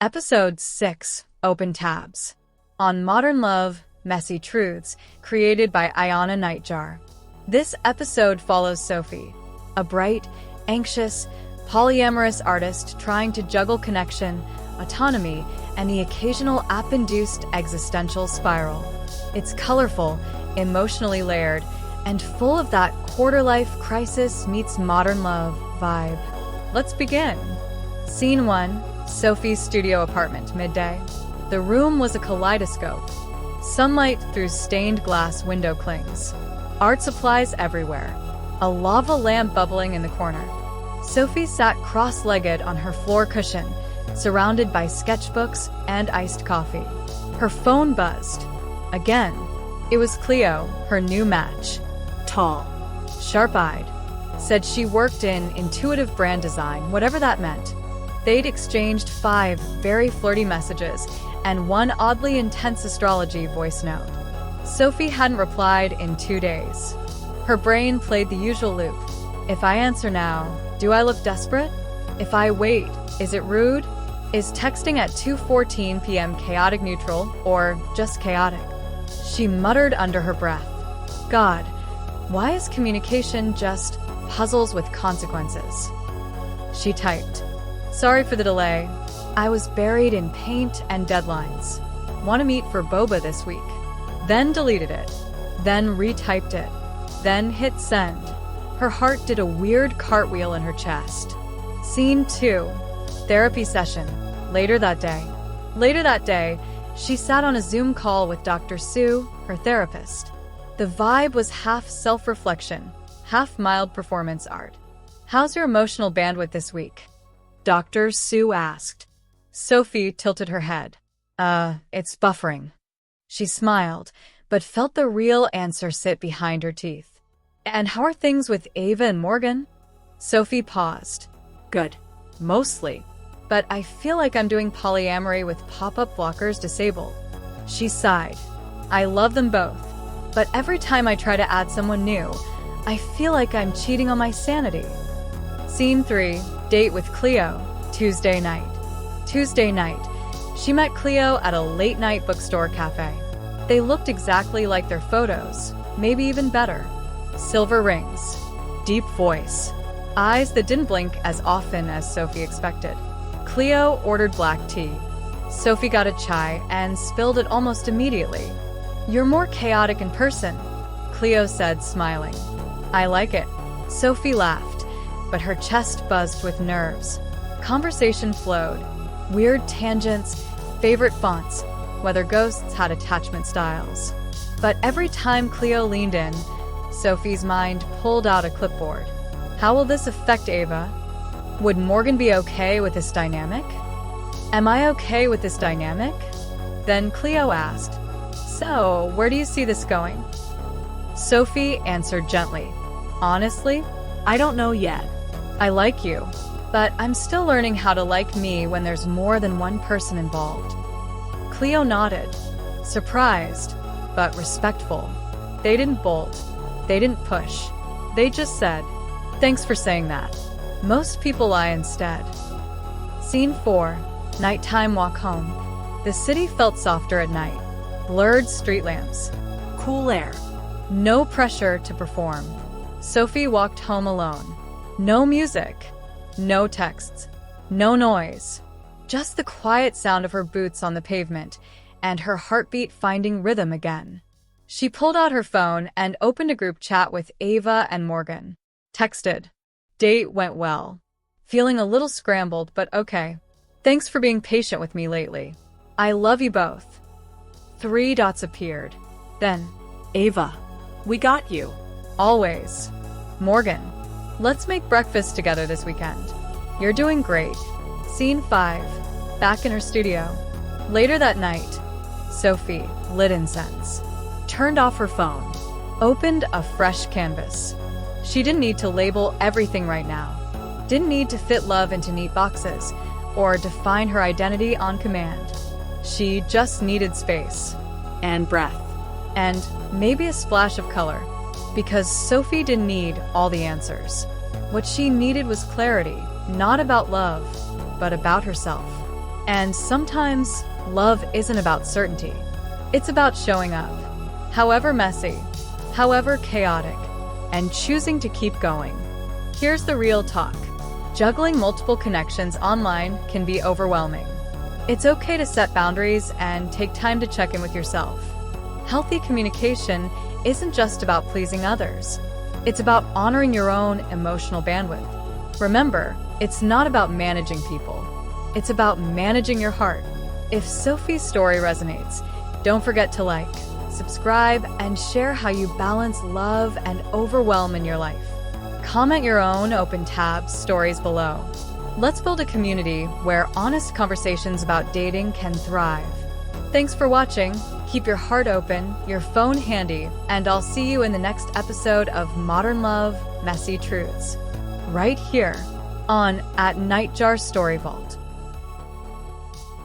Episode 6, Open Tabs. On Modern Love, Messy Truths, created by Nightjar. This episode follows Sophie, a bright, anxious, polyamorous artist trying to juggle connection, autonomy, and the occasional app-induced existential spiral. It's colorful, emotionally layered, and full of that quarter-life crisis meets modern love vibe. Let's begin. Scene 1. Sophie's studio apartment, midday. The room was a kaleidoscope. Sunlight through stained glass window clings. Art supplies everywhere. A lava lamp bubbling in the corner. Sophie sat cross-legged on her floor cushion, surrounded by sketchbooks and iced coffee. Her phone buzzed. Again. It was Cleo, her new match. Tall. Sharp-eyed. Said she worked in intuitive brand design, whatever that meant. They'd exchanged 5 very flirty messages and 1 oddly intense astrology voice note. Sophie hadn't replied in 2 days. Her brain played the usual loop. If I answer now, do I look desperate? If I wait, is it rude? Is texting at 2:14 p.m. chaotic neutral or just chaotic? She muttered under her breath. God, why is communication just puzzles with consequences? She typed. Sorry for the delay. I was buried in paint and deadlines. Want to meet for boba this week. Then deleted it. Then retyped it. Then hit send. Her heart did a weird cartwheel in her chest. Scene 2. Therapy session. Later that day, she sat on a Zoom call with Dr. Sue, her therapist. The vibe was half self-reflection, half mild performance art. How's your emotional bandwidth this week? Dr. Sue asked. Sophie tilted her head. It's buffering. She smiled, but felt the real answer sit behind her teeth. And how are things with Ava and Morgan? Sophie paused. Good. Mostly. But I feel like I'm doing polyamory with pop-up blockers disabled. She sighed. I love them both. But every time I try to add someone new, I feel like I'm cheating on my sanity. Scene 3. Date with Cleo, Tuesday night. She met Cleo at a late-night bookstore cafe. They looked exactly like their photos, maybe even better. Silver rings, deep voice, eyes that didn't blink as often as Sophie expected. Cleo ordered black tea. Sophie got a chai and spilled it almost immediately. You're more chaotic in person, Cleo said, smiling. I like it. Sophie laughed, but her chest buzzed with nerves. Conversation flowed. Weird tangents, favorite fonts, whether ghosts had attachment styles. But every time Cleo leaned in, Sophie's mind pulled out a clipboard. How will this affect Ava? Would Morgan be okay with this dynamic? Am I okay with this dynamic? Then Cleo asked, So, where do you see this going? Sophie answered gently. Honestly, I don't know yet. I like you, but I'm still learning how to like me when there's more than one person involved. Cleo nodded, surprised, but respectful. They didn't bolt. They didn't push. They just said, Thanks for saying that. Most people lie instead. Scene 4. Nighttime walk home. The city felt softer at night. Blurred street lamps. Cool air. No pressure to perform. Sophie walked home alone. No music. No texts. No noise. Just the quiet sound of her boots on the pavement and her heartbeat finding rhythm again. She pulled out her phone and opened a group chat with Ava and Morgan. Texted. Date went well. Feeling a little scrambled, but okay. Thanks for being patient with me lately. I love you both. 3 dots appeared. Then, Ava. We got you. Always. Morgan. Let's make breakfast together this weekend. You're doing great. Scene 5. Back in her studio. Later that night, Sophie lit incense. Turned off her phone. Opened a fresh canvas. She didn't need to label everything right now. Didn't need to fit love into neat boxes or define her identity on command. She just needed space. And breath. And maybe a splash of color. Because Sophie didn't need all the answers. What she needed was clarity, not about love, but about herself. And sometimes love isn't about certainty. It's about showing up, however messy, however chaotic, and choosing to keep going. Here's the real talk. Juggling multiple connections online can be overwhelming. It's okay to set boundaries and take time to check in with yourself. Healthy communication isn't just about pleasing others. It's about honoring your own emotional bandwidth. Remember, it's not about managing people. It's about managing your heart. If Sophie's story resonates, don't forget to like, subscribe, and share how you balance love and overwhelm in your life. Comment your own open tabs stories below. Let's build a community where honest conversations about dating can thrive. Thanks for watching. Keep your heart open, your phone handy, and I'll see you in the next episode of Modern Love, Messy Truths, right here on @Nightjar Story Vault.